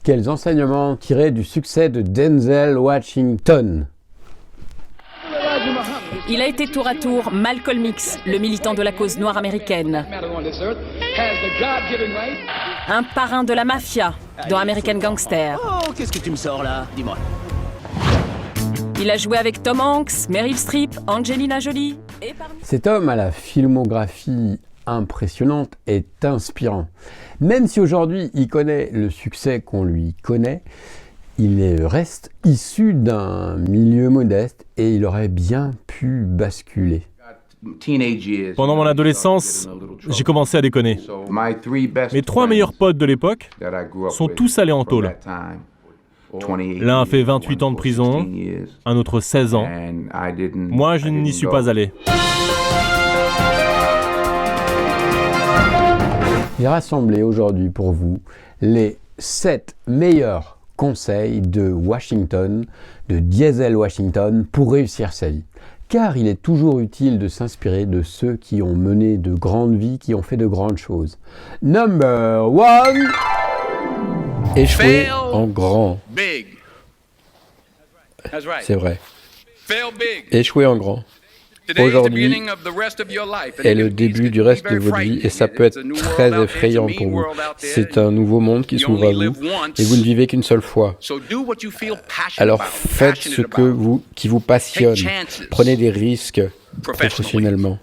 Quels enseignements tirer du succès de Denzel Washington? Il a été tour à tour Malcolm X, le militant de la cause noire américaine. Un parrain de la mafia dans American Gangster. Oh, qu'est-ce que tu me sors là? Dis-moi. Il a joué avec Tom Hanks, Meryl Streep, Angelina Jolie et parmi... Cet homme à la filmographie impressionnante est inspirant. Même si aujourd'hui il connaît le succès qu'on lui connaît, il reste issu d'un milieu modeste et il aurait bien pu basculer. Pendant mon adolescence, j'ai commencé à déconner. Mes 3 meilleurs potes de l'époque sont tous allés en tôle. L'un a fait 28 ans de prison, un autre 16 ans. Moi, je n'y suis pas allé. J'ai rassemblé aujourd'hui pour vous les 7 meilleurs conseils de Washington, de Denzel Washington, pour réussir sa vie. Car il est toujours utile de s'inspirer de ceux qui ont mené de grandes vies, qui ont fait de grandes choses. Number 1. Échouer en grand. C'est vrai. Échouer en grand. Aujourd'hui est le début du reste de votre vie et ça peut être très effrayant pour vous. C'est un nouveau monde qui s'ouvre à vous et vous ne vivez qu'une seule fois. Alors faites ce qui vous passionne. Prenez des risques professionnellement.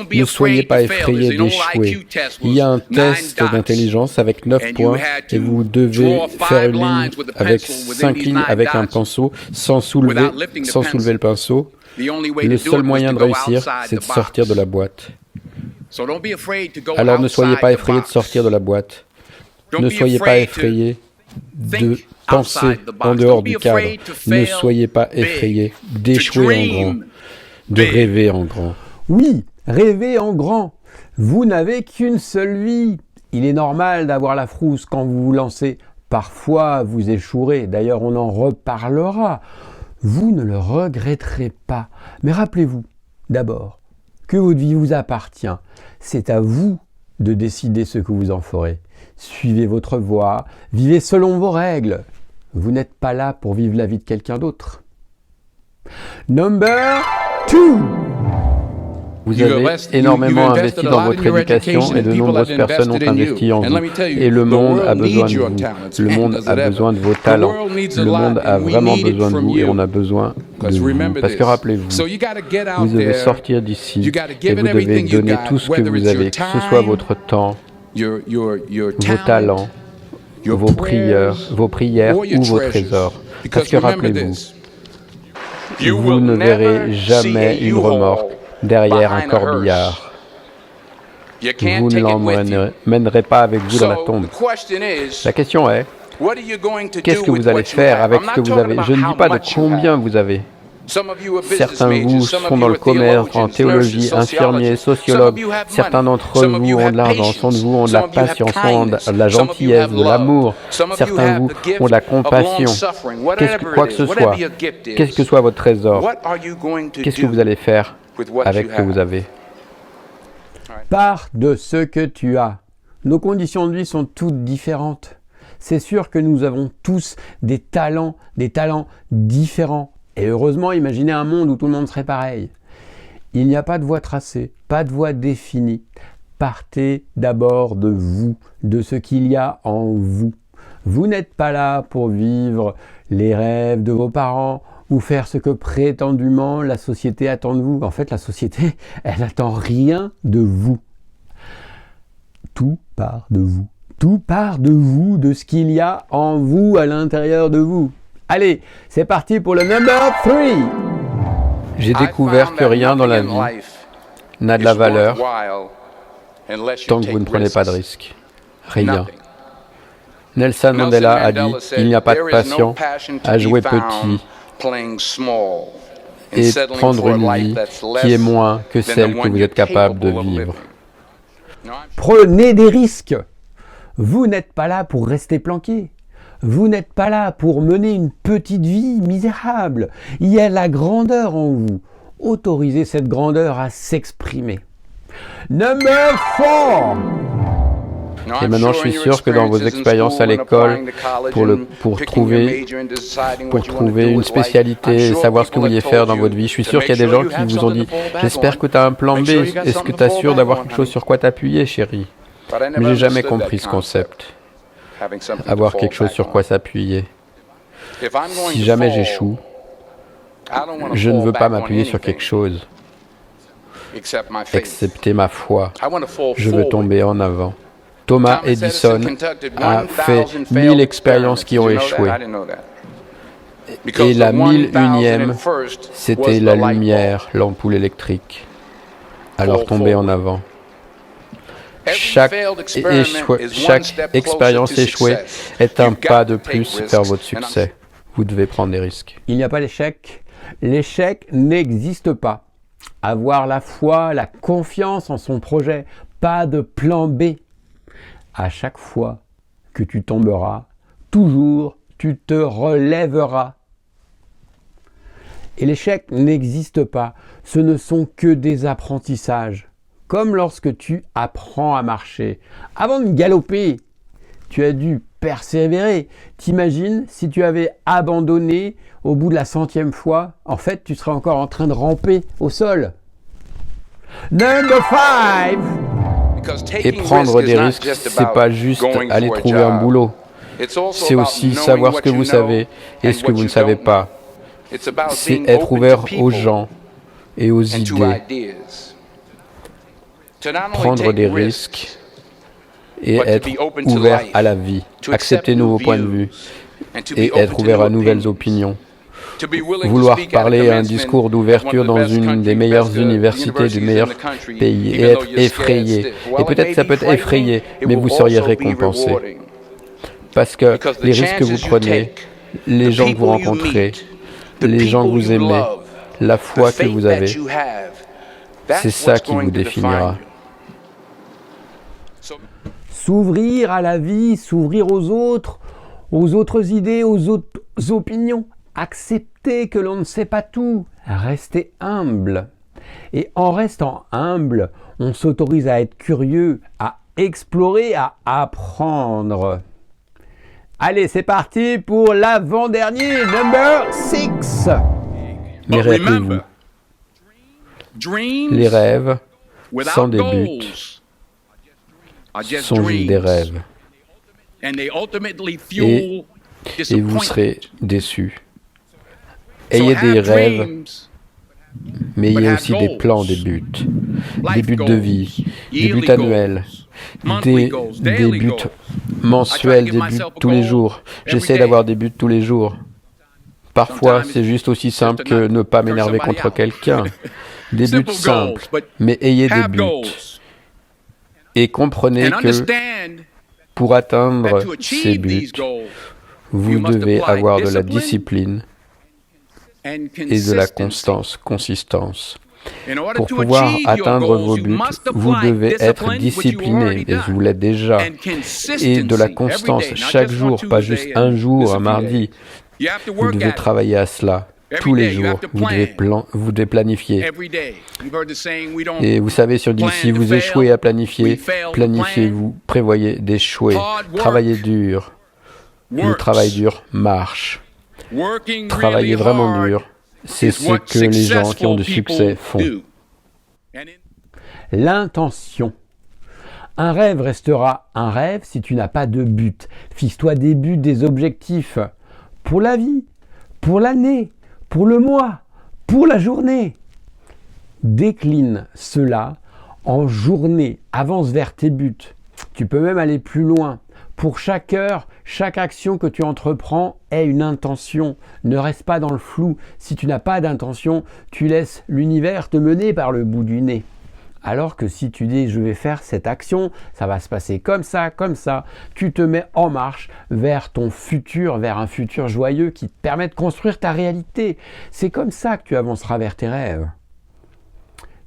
Ne soyez pas effrayé d'échouer. Il y a un test d'intelligence avec 9 points et vous devez faire une ligne avec 5 lignes avec un pinceau sans soulever le pinceau. Le seul moyen de réussir, c'est de sortir de la boîte. Alors ne soyez pas effrayé de sortir de la boîte. Ne soyez pas effrayé de penser en dehors du cadre. Ne soyez pas effrayé d'échouer en grand, de rêver en grand. Oui, rêvez en grand. Vous n'avez qu'une seule vie. Il est normal d'avoir la frousse quand vous vous lancez. Parfois, vous échouerez. D'ailleurs, on en reparlera. Vous ne le regretterez pas. Mais rappelez-vous, d'abord, que votre vie vous appartient. C'est à vous de décider ce que vous en ferez. Suivez votre voie, vivez selon vos règles. Vous n'êtes pas là pour vivre la vie de quelqu'un d'autre. Number 2. Vous avez énormément investi dans votre éducation et de nombreuses personnes ont investi en vous. Et le monde a besoin de vous. Le monde a besoin de vos talents. Le monde a vraiment besoin de vous et on a besoin de vous. Parce que rappelez-vous, vous devez sortir d'ici et vous devez donner tout ce que vous avez, que ce soit votre temps, vos talents, vos prières ou vos trésors. Parce que rappelez-vous, vous ne verrez jamais une remorque derrière un corbillard. Vous ne l'emmènerez pas avec vous dans la tombe. La question est, qu'est-ce que vous allez faire avec ce que vous avez? Je ne dis pas de combien vous avez. Certains de vous sont dans le commerce, en théologie, infirmiers, sociologues. Certains d'entre vous ont de l'argent, certains de vous ont de la patience, ont de la gentillesse, de l'amour. Certains de vous ont de la compassion. Quoi que ce soit, qu'est-ce que soit votre trésor? Qu'est-ce que vous allez faire avec ce que vous avez? Pars de ce que tu as. Nos conditions de vie sont toutes différentes. C'est sûr que nous avons tous des talents différents. Et heureusement, imaginez un monde où tout le monde serait pareil. Il n'y a pas de voie tracée, pas de voie définie. Partez d'abord de vous, de ce qu'il y a en vous. Vous n'êtes pas là pour vivre les rêves de vos parents ou faire ce que prétendument la société attend de vous. En fait, la société, elle n'attend rien de vous. Tout part de vous. Tout part de vous, de ce qu'il y a en vous, à l'intérieur de vous. Allez, c'est parti pour le number 3. J'ai découvert que rien dans la vie n'a de la valeur tant que vous ne prenez pas de risques. Rien. Nelson Mandela a dit « Il n'y a pas de passion à jouer petit et prendre une vie qui est moins que celle que vous êtes capable de vivre. » Prenez des risques. Vous n'êtes pas là pour rester planqué. Vous n'êtes pas là pour mener une petite vie misérable. Il y a la grandeur en vous. Autorisez cette grandeur à s'exprimer. Number 4. Et maintenant, je suis sûr que dans vos expériences à l'école, pour trouver une spécialité et savoir ce que vous vouliez faire dans votre vie, je suis sûr qu'il y a des gens qui vous ont dit « J'espère que tu as un plan B. Est-ce que tu es sûr d'avoir quelque chose sur quoi t'appuyer, chérie ?» Mais j'ai jamais compris ce concept. Avoir quelque chose sur quoi s'appuyer. Si jamais j'échoue, je ne veux pas m'appuyer sur quelque chose, excepté ma foi. Je veux tomber en avant. Thomas Edison a fait 1000 expériences qui ont échoué. Et la 1001e, c'était la lumière, l'ampoule électrique. Alors tombez en avant. Chaque expérience échouée est un pas de plus vers votre succès. Vous devez prendre des risques. Il n'y a pas d'échec. L'échec n'existe pas. Avoir la foi, la confiance en son projet, pas de plan B. À chaque fois que tu tomberas, toujours tu te relèveras. Et l'échec n'existe pas. Ce ne sont que des apprentissages. Comme lorsque tu apprends à marcher. Avant de galoper, tu as dû persévérer. T'imagines si tu avais abandonné au bout de la 100e fois, en fait, tu serais encore en train de ramper au sol. Number 5. Et prendre des risques, c'est pas juste aller trouver un boulot. C'est aussi savoir ce que vous savez et ce que vous ne savez pas. C'est être ouvert aux gens et aux idées. Prendre des risques et être ouvert à la vie, accepter de nouveaux points de vue et être ouvert à nouvelles opinions. Vouloir parler un discours d'ouverture dans une des meilleures universités du meilleur pays et être effrayé. Et peut-être que ça peut être effrayé, mais vous seriez récompensé. Parce que les risques que vous prenez, les gens que vous rencontrez, les gens que vous aimez, la foi que vous avez, c'est ça qui vous définira. S'ouvrir à la vie, s'ouvrir aux autres idées, aux autres opinions. Accepter que l'on ne sait pas tout. Rester humble. Et en restant humble, on s'autorise à être curieux, à explorer, à apprendre. Allez, c'est parti pour l'avant-dernier, number 6. Mais rappelez-vous, les rêves sans des buts sont juste des rêves. Et vous serez déçus. Ayez des rêves, mais ayez aussi des plans, des buts de vie, des buts annuels, des buts mensuels, des buts tous les jours. J'essaie d'avoir des buts tous les jours. Parfois, c'est juste aussi simple que ne pas m'énerver contre quelqu'un. Des buts simples, mais ayez des buts. Et comprenez que pour atteindre ces buts, vous devez avoir de la discipline et de la consistance. Pour pouvoir atteindre vos buts, vous devez être discipliné, et vous l'êtes déjà, et de la constance chaque jour, pas juste un jour, un mardi. Vous devez travailler à cela tous les jours. Vous devez planifier. Et vous savez, si on dit si vous échouez à planifier, planifiez-vous, prévoyez d'échouer. Travaillez dur. Le travail dur marche. Travailler vraiment dur, c'est ce que les gens qui ont du succès font. L'intention. Un rêve restera un rêve si tu n'as pas de but. Fixe-toi des buts, des objectifs pour la vie, pour l'année, pour le mois, pour la journée. Décline cela en journée. Avance vers tes buts. Tu peux même aller plus loin. Pour chaque heure, chaque action que tu entreprends est une intention. Ne reste pas dans le flou. Si tu n'as pas d'intention, tu laisses l'univers te mener par le bout du nez. Alors que si tu dis « je vais faire cette action, ça va se passer comme ça », tu te mets en marche vers ton futur, vers un futur joyeux qui te permet de construire ta réalité. C'est comme ça que tu avanceras vers tes rêves.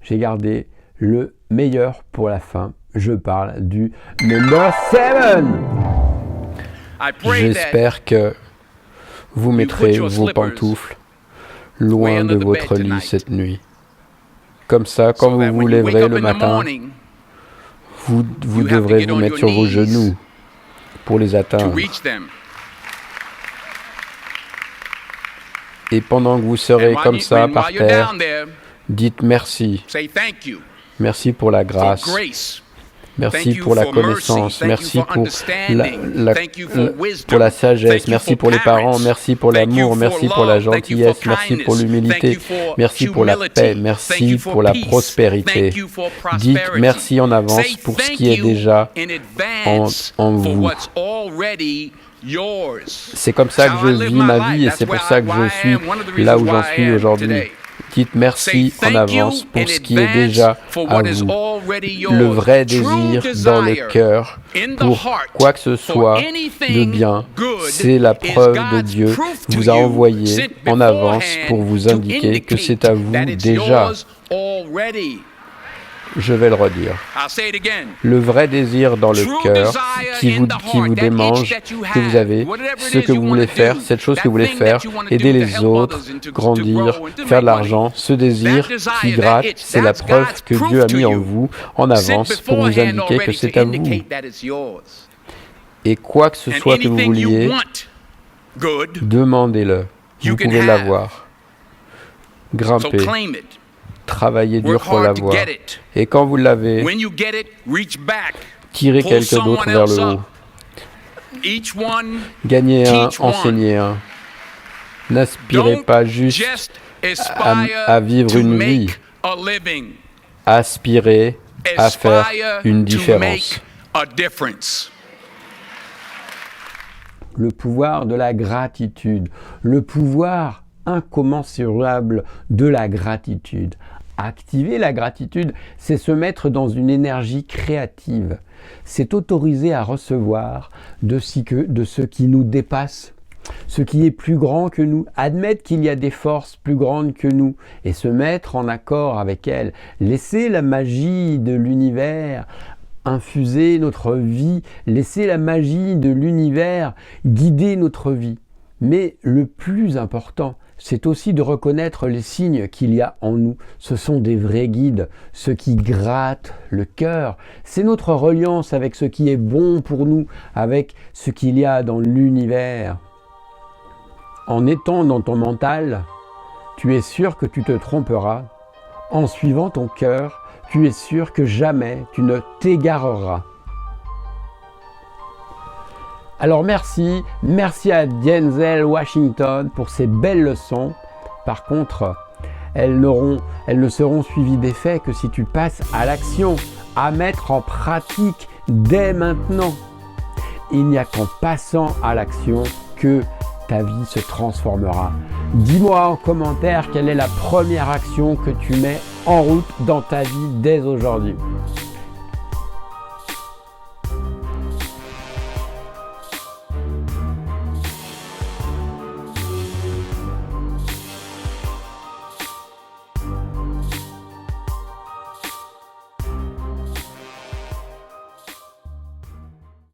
J'ai gardé le meilleur pour la fin. Je parle du number 7. J'espère que vous mettrez vos pantoufles loin de votre lit cette nuit. Comme ça, quand vous vous lèverez le matin, Vous devrez vous mettre sur vos genoux pour les atteindre. Et pendant que vous serez comme ça par terre, dites merci. Merci pour la grâce. Merci pour la connaissance. Merci pour la sagesse. Merci pour les parents. Merci pour l'amour. Merci pour la gentillesse. Merci pour l'humilité. Merci pour la paix. Merci pour la prospérité. Dites merci en avance pour ce qui est déjà en vous. C'est comme ça que je vis ma vie et c'est pour ça que je suis là où j'en suis aujourd'hui. Dites merci en avance pour ce qui est déjà à vous. Le vrai désir dans le cœur pour quoi que ce soit de bien, c'est la preuve de Dieu vous a envoyé en avance pour vous indiquer que c'est à vous déjà. Je vais le redire. Le vrai désir dans le cœur qui vous démange, que vous avez, ce que vous voulez faire, cette chose que vous voulez faire, aider les autres, grandir, faire de l'argent, ce désir qui gratte, c'est la preuve que Dieu a mis en vous en avance pour vous indiquer que c'est à vous. Et quoi que ce soit que vous vouliez, demandez-le. Vous pouvez l'avoir. Grimpez. Travaillez dur pour l'avoir. Et quand vous l'avez, tirez quelqu'un d'autre vers le haut. Gagnez un, enseignez un. N'aspirez pas juste à vivre une vie. Aspirez à faire une différence. Le pouvoir de la gratitude, le pouvoir incommensurable de la gratitude. Activer la gratitude, c'est se mettre dans une énergie créative. C'est autoriser à recevoir de ce qui nous dépasse, ce qui est plus grand que nous, admettre qu'il y a des forces plus grandes que nous et se mettre en accord avec elles. Laisser la magie de l'univers infuser notre vie, laisser la magie de l'univers guider notre vie. Mais le plus important, c'est aussi de reconnaître les signes qu'il y a en nous. Ce sont des vrais guides, ce qui gratte le cœur. C'est notre reliance avec ce qui est bon pour nous, avec ce qu'il y a dans l'univers. En étant dans ton mental, tu es sûr que tu te tromperas. En suivant ton cœur, tu es sûr que jamais tu ne t'égareras. Alors merci à Denzel Washington pour ces belles leçons. Par contre, elles ne seront suivies d'effet que si tu passes à l'action, à mettre en pratique dès maintenant. Il n'y a qu'en passant à l'action que ta vie se transformera. Dis-moi en commentaire quelle est la première action que tu mets en route dans ta vie dès aujourd'hui.